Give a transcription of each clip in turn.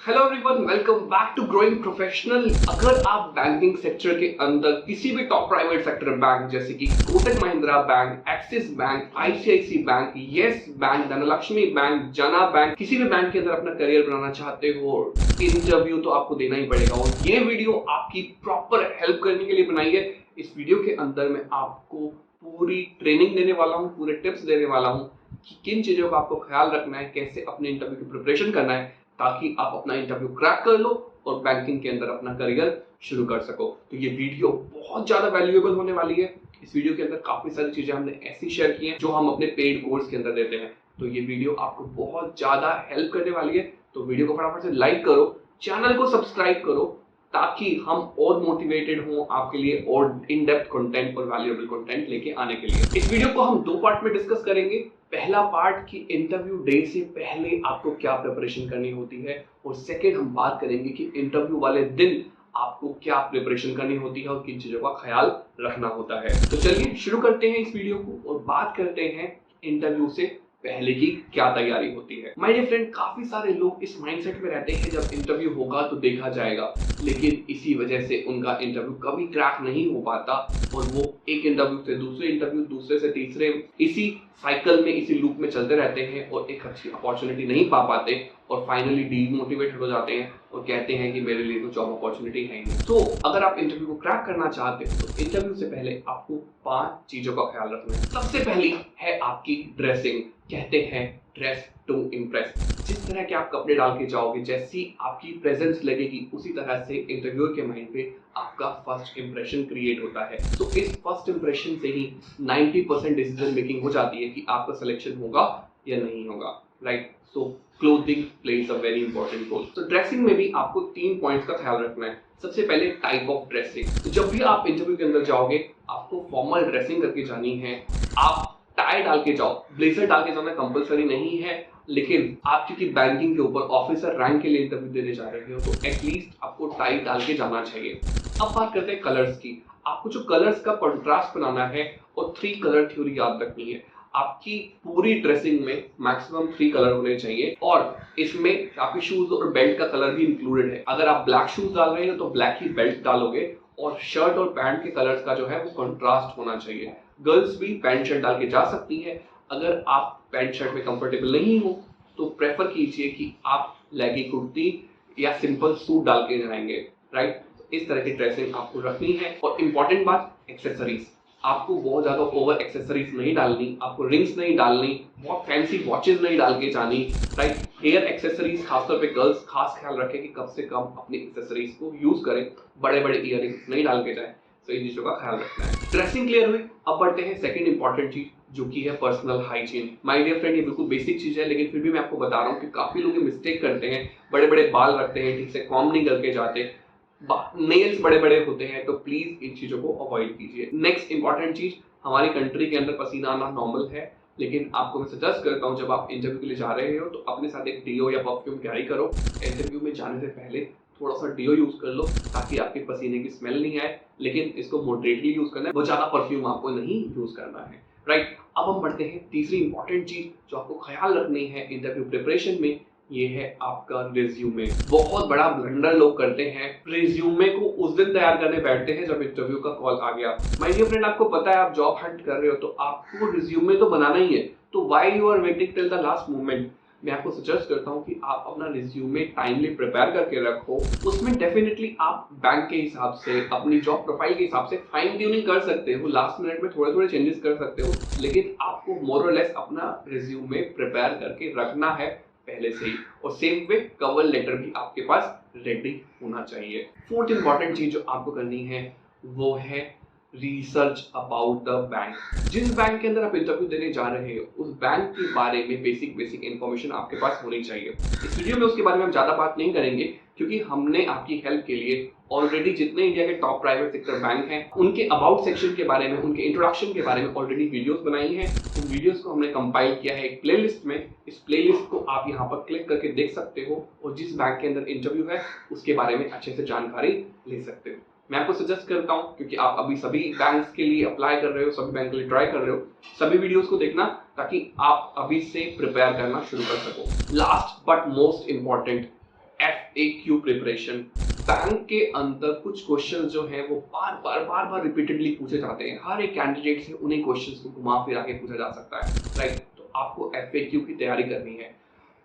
Hello everyone, welcome back to growing professional. अगर आप banking sector के अंदर किसी भी टॉप प्राइवेट सेक्टर बैंक जैसे कि Kotak Mahindra bank, Axis bank, ICICI bank, Yes bank, Dhanlaxmi bank, Jana bank, किसी भी बैंक के अंदर अपना करियर बनाना चाहते हो, इंटरव्यू तो आपको देना ही पड़ेगा। और ये वीडियो आपकी प्रॉपर हेल्प करने के लिए बनाई है। इस वीडियो के अंदर मैं आपको पूरी ट्रेनिंग देने वाला हूँ, पूरे टिप्स देने वाला हूँ कि किन चीजों का आपको ख्याल रखना है, कैसे अपने इंटरव्यू की प्रिपरेशन करना है ताकि आप अपना इंटरव्यू क्रैक कर लो और बैंकिंग के अंदर अपना करियर शुरू कर सको। तो ये वीडियो बहुत ज्यादा वैल्यूएबल होने वाली है। इस वीडियो के अंदर काफी सारी चीजें हमने ऐसी शेयर की हैं जो हम अपने पेड कोर्स के अंदर देते हैं। तो ये वीडियो आपको बहुत ज्यादा हेल्प करने वाली है। तो वीडियो को फटाफट से लाइक करो, चैनल को सब्सक्राइब करो ताकि हम और मोटिवेटेड हों आपके लिए और इन डेप्थ कंटेंट और वैल्यूएबल कंटेंट लेके आने के लिए। इस वीडियो को हम दो पार्ट में डिस्कस करेंगे। पहला पार्ट कि इंटरव्यू डे से पहले आपको क्या प्रिपरेशन करनी होती है, और सेकंड हम बात करेंगे कि इंटरव्यू वाले दिन आपको क्या प्रिपरेशन करनी होती है और किन चीजों का ख्याल रखना होता है। तो चलिए शुरू करते हैं इस वीडियो को और बात करते हैं इंटरव्यू से पहले की क्या तैयारी होती है। माय डियर फ्रेंड, काफी सारे लोग इस माइंडसेट में रहते हैं जब इंटरव्यू होगा तो देखा जाएगा, लेकिन इसी वजह से उनका इंटरव्यू कभी क्रैक नहीं हो पाता और वो एक इंटरव्यू से दूसरे इंटरव्यू, दूसरे से तीसरे, इसी साइकिल में, इसी लूप में चलते रहते हैं और एक अच्छी अपॉर्चुनिटी नहीं पा पाते और फाइनली डीमोटिवेटेड हो जाते हैं और कहते हैं कि मेरे लिए तो जॉब अपॉर्चुनिटी है ही नहीं। तो अगर आप इंटरव्यू को क्रैक करना चाहते हो तो इंटरव्यू से पहले आपको 5 चीजों का ख्याल रखना है। सबसे पहली है आपकी ड्रेसिंग। कहते हैं ड्रेस टू इम्प्रेस। जिस तरह के आप कपड़े डाल के जाओगे, जैसी आपकी प्रेजेंस लगेगी, उसी तरह से इंटरव्यूअर के माइंड पे आपका फर्स्ट इंप्रेशन क्रिएट होता है। तो इस फर्स्ट इंप्रेशन से ही 90% डिसीजन मेकिंग हो जाती है कि आपका सिलेक्शन होगा या नहीं होगा, right? So clothing plays a very important role. तो ड्रेसिंग में भी आपको 3 पॉइंट्स का ख्याल रखना है। सबसे पहले टाइप ऑफ ड्रेसिंग। तो जब भी आप इंटरव्यू के अंदर जाओगे आपको फॉर्मल ड्रेसिंग करके जानी है। आप टाई डाल के जाओ, ब्लेजर डाल के जाना कंपलसरी नहीं है, लेकिन आप क्योंकि बैंकिंग के ऊपर ऑफिसर रैंक के लिए इंटरव्यू देने जा रहे हो तो एटलीस्ट आपको टाई डाल के जाना चाहिए। अब बात करते हैं कलर्स की। आपको जो कलर्स का कंट्रास्ट बनाना है और 3 कलर थ्योरी याद रखनी है। आपकी पूरी ड्रेसिंग में मैक्सिमम 3 कलर होने चाहिए और इसमें आपके शूज और बेल्ट का कलर भी इंक्लूडेड है। अगर आप ब्लैक शूज डाल रहे हो तो ब्लैक ही बेल्ट डालोगे और शर्ट और पैंट के कलर्स का जो है वो कंट्रास्ट होना चाहिए। गर्ल्स भी पैंट शर्ट डाल के जा सकती है। अगर आप पैंट शर्ट में कंफर्टेबल नहीं हो तो प्रेफर कीजिए कि आप लेगी कुर्ती या सिंपल सूट डाल के जाएंगे, राइट? इस तरह की ड्रेसिंग आपको रखनी है। और इम्पॉर्टेंट बात, एक्सेसरीज। आपको बहुत ज्यादा ओवर एक्सेसरीज नहीं डालनी, आपको रिंग्स नहीं डालनी, बहुत फैंसी वॉचेस नहीं डाल के जानी, राइट? हेयर एक्सेसरीज, खासतौर पे गर्ल्स खास ख्याल रखें कि कम से कम अपनी एक्सेसरीज को यूज करें, बड़े बड़े इयररिंग्स नहीं डाल के जाए। तो इन चीजों का ख्याल रखना है। ड्रेसिंग क्लियर हुई, अब बढ़ते हैं सेकंड इंपॉर्टेंट चीज जो कि है personal hygiene. My dear friend, ये बिल्कुल बेसिक चीज है, लेकिन फिर भी मैं आपको बता रहा हूँ कि काफी लोग मिस्टेक करते हैं। बड़े बड़े बाल रखते हैं, ठीक से कॉम्ब नहीं करके जाते, नेल्स बड़े बड़े होते हैं, तो प्लीज इन चीजों को अवॉइड कीजिए। नेक्स्ट इंपॉर्टेंट चीज, हमारी कंट्री के अंदर पसीना आना नॉर्मल है, लेकिन आपको मैं सजेस्ट करता हूँ जब आप इंटरव्यू के लिए जा रहे हो तो अपने साथ एक डीओ या परफ्यूम कैरी करो। इंटरव्यू में जाने से पहले थोड़ा सा डीओ यूज कर लो ताकि आपके पसीने की स्मेल नहीं आए, लेकिन इसको मॉडरेटली यूज करना है, बहुत ज्यादा परफ्यूम आपको नहीं यूज करना है, राइट? अब हम बढ़ते हैं तीसरी इंपॉर्टेंट चीज जो आपको ख्याल रखनी है इंटरव्यू प्रिपरेशन में, ये है आपका रिज्यूमे। बहुत बड़ा ब्लंडर लोग करते हैं, रिज्यूमे को उस दिन तैयार करने बैठते हैं जब इंटरव्यू का कॉल आ गया। माय डियर फ्रेंड, आपको पता है आप जॉब हंट कर रहे हो तो आपको रिज्यूमे तो बनाना ही है, तो why you are waiting till the last moment? मैं आपको सजेस्ट करता हूं कि आप अपना रिज्यूमे टाइमली प्रिपेयर करके रखो। उसमें डेफिनेटली आप बैंक के हिसाब से, अपनी जॉब प्रोफाइल के हिसाब से फाइन ट्यूनिंग कर सकते हो, लास्ट मिनट में थोड़े थोड़े चेंजेस कर सकते हो, लेकिन आपको मोर और लेस अपना रिज्यूमे प्रिपेयर करके रखना है पहले से ही। और सेम वे कवर लेटर भी आपके पास रेडी होना चाहिए। फोर्थ इंपॉर्टेंट चीज जो आपको करनी है वो है रिसर्च अबाउट द बैंक। जिस बैंक के अंदर आप इंटरव्यू देने जा रहे हो उस बैंक के बारे में बेसिक इंफॉर्मेशन आपके पास होनी चाहिए। इस वीडियो में उसके बारे में हम ज्यादा बात नहीं करेंगे क्योंकि हमने आपकी हेल्प के लिए ऑलरेडी जितने इंडिया के टॉप प्राइवेट सेक्टर बैंक हैं उनके अबाउट सेक्शन के बारे में, उनके इंट्रोडक्शन के बारे में ऑलरेडी वीडियोस बनाई हैं। उन वीडियोस को हमने कंपाइल किया है एक प्लेलिस्ट में। इस प्लेलिस्ट को आप यहाँ पर क्लिक करके देख सकते हो और जिस बैंक के अंदर इंटरव्यू है उसके बारे में अच्छे से जानकारी ले सकते हो। मैं आपको सजेस्ट करता हूं क्योंकि आप अभी सभी बैंक्स के लिए अप्लाई कर रहे हो, सभी बैंक के लिए ट्राई कर रहे हो, सभी वीडियोस को देखना ताकि आप अभी से प्रिपेयर करना शुरू कर सको। Last but most important, FAQ preparation. Bank के अंदर कुछ क्वेश्चन जो हैं वो बार बार रिपीटेडली पूछे जाते हैं। हर एक कैंडिडेट से उन्हीं क्वेश्चंस को घुमा फिरा के पूछा जा सकता है, राइट? तो आपको FAQ की तैयारी करनी है।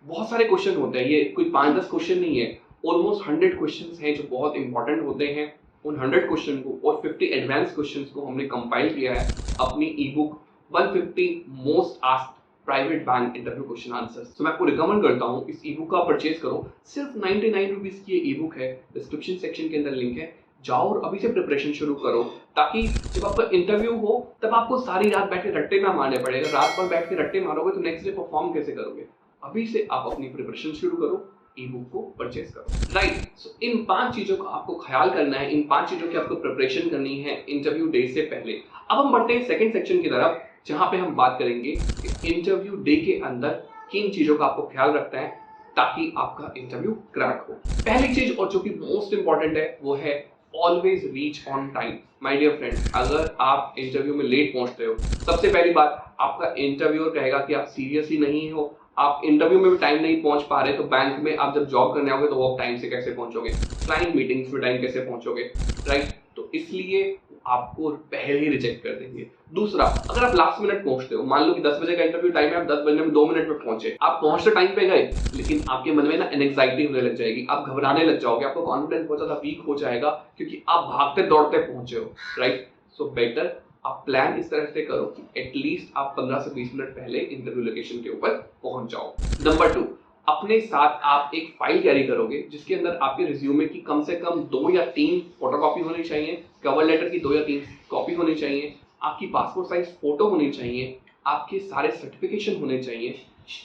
बहुत सारे क्वेश्चन होते हैं, ये कोई 5-10 क्वेश्चन नहीं है, ऑलमोस्ट 100 क्वेश्चंस हैं जो बहुत इंपॉर्टेंट होते हैं। उन 100 क्वेश्चन को और 50 एडवांस क्वेश्चंस को हमने कंपाइल किया है अपनी ई book 150 most asked private bank interview question answers. तो मैं आपको रिकमेंड करता हूँ इस ई बुक का परचेज करो। सिर्फ 99 रुपीज की ये ई बुक है, डिस्क्रिप्शन सेक्शन के अंदर लिंक है, जाओ और अभी से प्रिपरेशन शुरू करो, ताकि जब आपका इंटरव्यू हो तब आपको सारी रात बैठ के रट्टे ना मारने पड़ेगा। रात भर बैठ के रट्टे मारोगे तो नेक्स्ट डे परफॉर्म कैसे करोगे? अभी से आप अपनी प्रिपरेशन शुरू करो, ई बुक को परचेज करो, राइट? सो इन 5 चीजों का आपको ख्याल करना है, इन 5 चीजों की आपको प्रिपरेशन करनी है इंटरव्यू डे से पहले। अब हम बढ़ते हैं सेकंड सेक्शन की तरफ, जहां पे हम बात करेंगे कि इंटरव्यू डे के अंदर किन चीजों का आपको ख्याल रखना है ताकि आपका इंटरव्यू क्रैक हो। पहली चीज और जो कि मोस्ट इंपॉर्टेंट है वो है always reach on time. My dear friend, अगर आप इंटरव्यू में लेट पहुंचते हो, सबसे पहली बात आपका इंटरव्यूअर कहेगा कि आप सीरियस ही नहीं हो। आप इंटरव्यू में भी टाइम नहीं पहुंच पा रहे तो बैंक में आप जब जॉब करने आओगे तो वो टाइम से कैसे पहुंचोगे? क्लाइंट मीटिंग्स में टाइम कैसे पहुंचोगे, राइट? तो इसलिए आपको पहले ही रिजेक्ट कर देंगे। दूसरा, अगर आप लास्ट मिनट पहुंचते हो, मान लो कि 10 बजे का इंटरव्यू टाइम है, आप 10 बजे में 2 मिनट में पहुंचे, आप पहुंचते टाइम पे गए, लेकिन आपके मन में ना एंग्जाइटी होने लग जाएगी, आप घबराने लग जाओगे, आपका कॉन्फिडेंस बहुत ज्यादा वीक हो जाएगा क्योंकि आप भागते दौड़ते पहुंचे हो, राइट? सो बेटर आप प्लान इस तरह से करो कि एटलीस्ट आप 15 से 20 मिनट पहले इंटरव्यू लोकेशन के ऊपर पहुंच जाओ। नंबर 2, अपने साथ आप एक फाइल कैरी करोगे जिसके अंदर आपके रिज्यूमे की कम से कम 2 या 3 फोटोकॉपी होनी चाहिए, कवर लेटर की 2 या 3 कॉपी होनी चाहिए, आपकी पासपोर्ट साइज फोटो होनी चाहिए, आपके सारे सर्टिफिकेशन होने चाहिए,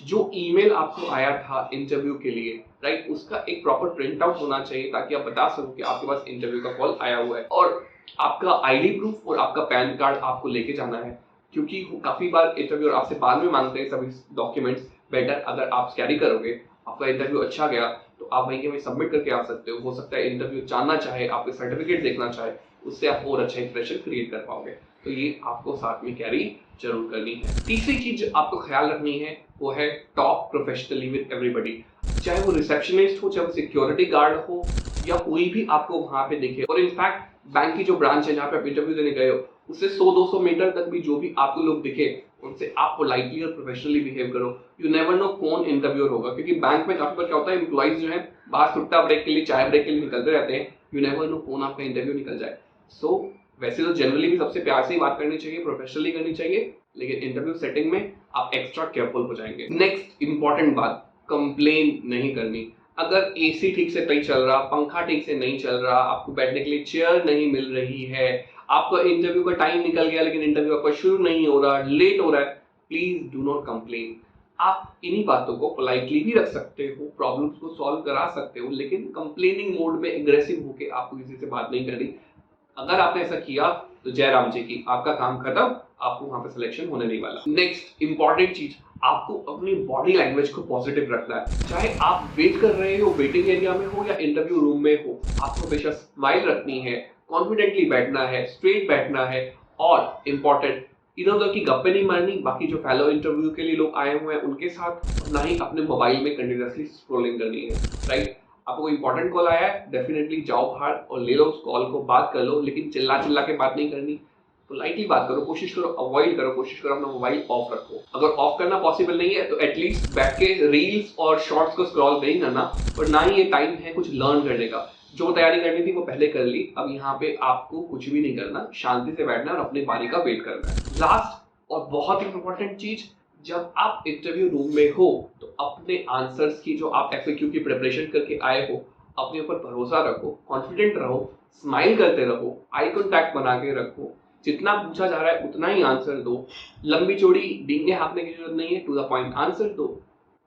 जो ईमेल आपको आया था इंटरव्यू के लिए, राइट, उसका एक प्रॉपर प्रिंट आउट होना चाहिए ताकि आप बता सको कि आपके पास इंटरव्यू का कॉल आया हुआ है। और आपका आईडी प्रूफ और आपका पैन कार्ड आपको लेके जाना है, क्योंकि काफी बार इंटरव्यूअर आपसे बाद में मांगते हैं सभी डॉक्यूमेंट्स। बेटर अगर आप कैरी करोगे, आपका इंटरव्यू अच्छा गया तो आप वहीं के वहीं सबमिट करके आ सकते हो सकता है इंटरव्यू जानना चाहे, आपके सर्टिफिकेट देखना चाहे, उससे आप और अच्छा इंप्रेशन क्रिएट कर पाओगे। तो ये आपको साथ में कैरी जरूर करनी है। तीसरी चीज आपको ख्याल रखनी है वो है टॉक प्रोफेशनली विद एवरीबडी। चाहे वो रिसेप्शनिस्ट हो, चाहे वो सिक्योरिटी गार्ड हो, या कोई भी आपको वहां पे दिखे। और इनफैक्ट बैंक की जो ब्रांच है जहाँ पे आप इंटरव्यू देने गए हो, उससे 100-200 मीटर तक भी जो भी आपको लोग दिखे उनसे आप पोलाइटली और प्रोफेशनली बिहेव करो। यू नेवर नो कौन इंटरव्यूअर होगा, क्योंकि बैंक में काफी बार क्या होता है, एम्प्लॉइज जो है बाहर सुट्टा ब्रेक के लिए, चाय ब्रेक के लिए निकलते रहते हैं। यू नेवर नो कौन आपका इंटरव्यू निकल जाए। सो वैसे तो जनरली भी सबसे प्यार से ही बात करनी चाहिए, प्रोफेशनली करनी चाहिए, लेकिन इंटरव्यू सेटिंग में आप एक्स्ट्रा केयरफुल हो जाएंगे। नेक्स्ट इंपॉर्टेंट बात, कंप्लेन नहीं करनी। अगर एसी ठीक से नहीं चल रहा, पंखा ठीक से नहीं चल रहा, आपको बैठने के लिए चेयर नहीं मिल रही है, आपका इंटरव्यू का टाइम निकल गया लेकिन इंटरव्यू आपका शुरू नहीं हो रहा, लेट हो रहा है, प्लीज डू नॉट कंप्लेन। आप इन्हीं बातों को पोलाइटली भी रख सकते हो, प्रॉब्लम्स को सॉल्व करा सकते हो, लेकिन कंप्लेनिंग मोड में एग्रेसिव होकर आपको किसी से बात नहीं करनी। अगर आपने ऐसा किया तो जय राम जी की, आपका काम खत्म, आपको वहां पे सिलेक्शन होने नहीं वाला। नेक्स्ट इंपॉर्टेंट चीज, आपको अपनी बॉडी लैंग्वेज को पॉजिटिव रखना है। चाहे आप वेट कर रहे हो, वेटिंग एरिया में हो या इंटरव्यू रूम में हो, आपको हमेशा स्माइल रखनी है, कॉन्फिडेंटली बैठना है, स्ट्रेट बैठना है, और इंपॉर्टेंट, इधर उधर की गप्पे नहीं मारनी बाकी जो फेलो इंटरव्यू के लिए लोग आए हुए हैं उनके साथ, ना ही अपने मोबाइल में कंटिन्यूअसली स्क्रॉलिंग करनी है, राइट? आपको इंपॉर्टेंट कॉल आया है, डेफिनेटली जाओ बाहर और ले लो उस कॉल को, बात कर लो, लेकिन चिल्ला चिल्ला के बात नहीं करनी, पोलाइटली बात करो, कोशिश करो अवॉइड करो, कोशिश करो अपना मोबाइल ऑफ रखो। अगर ऑफ करना पॉसिबल नहीं है तो एटलीस्ट बैठ के रील्स और शॉर्ट्स को स्क्रॉल नहीं करना, और ना ही ये टाइम है कुछ लर्न करने का। जो तैयारी करनी थी वो पहले कर ली, अब यहाँ पे आपको कुछ भी नहीं करना, शांति से बैठना और अपनी बारी का वेट करना है। लास्ट और बहुत इंपॉर्टेंट चीज, जब आप इंटरव्यू रूम में हो तो अपने आंसर्स की, जो आप FAQ की प्रिपरेशन करके आए हो, अपने ऊपर भरोसा रखो, कॉन्फिडेंट रहो, स्माइल करते रहो, आई कॉन्टैक्ट बना के रखो, जितना पूछा जा रहा है उतना ही आंसर दो, लंबी चौड़ी डींगे हाँकने की जरूरत नहीं है, टू द पॉइंट आंसर दो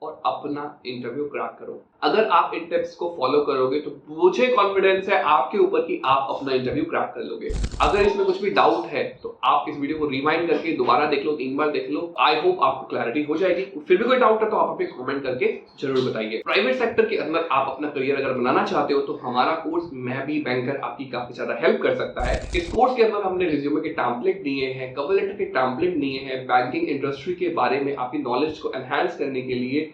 और अपना इंटरव्यू क्रैक करो। अगर आप इन टिप्स को फॉलो करोगे तो मुझे कॉन्फिडेंस है आपके ऊपर कि आप अपना इंटरव्यू क्रैक कर लोगे। अगर इसमें कुछ भी डाउट है तो आप इस वीडियो को रिवाइंड करके दोबारा देख लो, 3 बार देख लो, आई होप आपको क्लैरिटी हो जाएगी। फिर भी कोई डाउट है तो आप हमें कमेंट करके जरूर बताइए। प्राइवेट सेक्टर के अंदर आप अपना करियर अगर बनाना चाहते हो तो हमारा कोर्स मैं भी बैंकर आपकी काफी ज्यादा हेल्प कर सकता है। इस कोर्स के अंदर हमने रिज्यूमे के टैम्पलेट दिए हैं, कवर लेटर के टैम्पलेट दिए हैं, बैंकिंग इंडस्ट्री के बारे में आपकी नॉलेज को एनहांस करने के लिए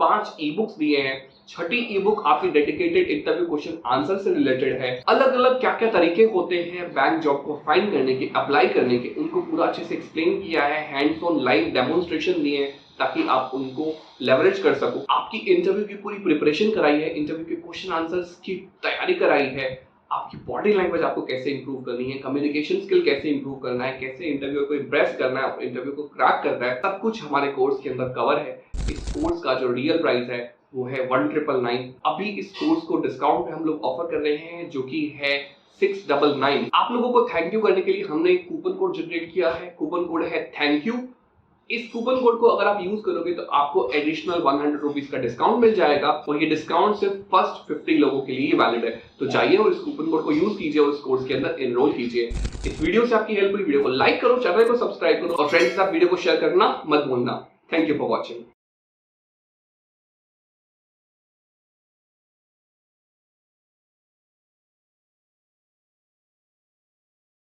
5 ई बुक्स दिए हैं। छठी ई बुक आपकी डेडिकेटेड इंटरव्यू क्वेश्चन आंसर से रिलेटेड है। अलग अलग क्या क्या तरीके होते हैं बैंक जॉब को फाइंड करने के, अप्लाई करने के, उनको पूरा अच्छे से एक्सप्लेन किया है। हैंड्स ऑन लाइव डेमोन्स्ट्रेशन दिए हैं ताकि आप उनको लेवरेज कर सको। आपकी इंटरव्यू की पूरी प्रिपरेशन कराई है, इंटरव्यू के क्वेश्चन आंसर्स की तैयारी कराई है। आपकी बॉडी लैंग्वेज आपको कैसे इंप्रूव करनी है, कम्युनिकेशन स्किल कैसे इंप्रूव करना है, कैसे इंटरव्यू को इम्प्रेस करना है, इंटरव्यू को क्रैक करना है, सब कुछ हमारे कोर्स के अंदर कवर है। इस कोर्स का जो रियल प्राइस है वो है 1999। अभी इस कोर्स को डिस्काउंट पे हम लोग ऑफर कर रहे हैं जो कि है 699। आप लोगों को थैंक यू करने के लिए हमने एक कूपन कोड जनरेट किया है। कूपन कोड है थैंक यू। इस कूपन कोड को अगर आप यूज करोगे तो आपको एडिशनल 100 रुपीज का डिस्काउंट मिल जाएगा और ये डिस्काउंट सिर्फ फर्स्ट 50 लोगों के लिए वैलिड है। तो जाइए और इस कूपन कोड को यूज कीजिए और इस कोर्स के अंदर एनरोल कीजिए। इस वीडियो से आपकी हेल्प हुई, वीडियो को लाइक करो, चैनल को सब्सक्राइब करो और फ्रेंड्स के साथ वीडियो को शेयर करना मत भूलना। Thank you for watching.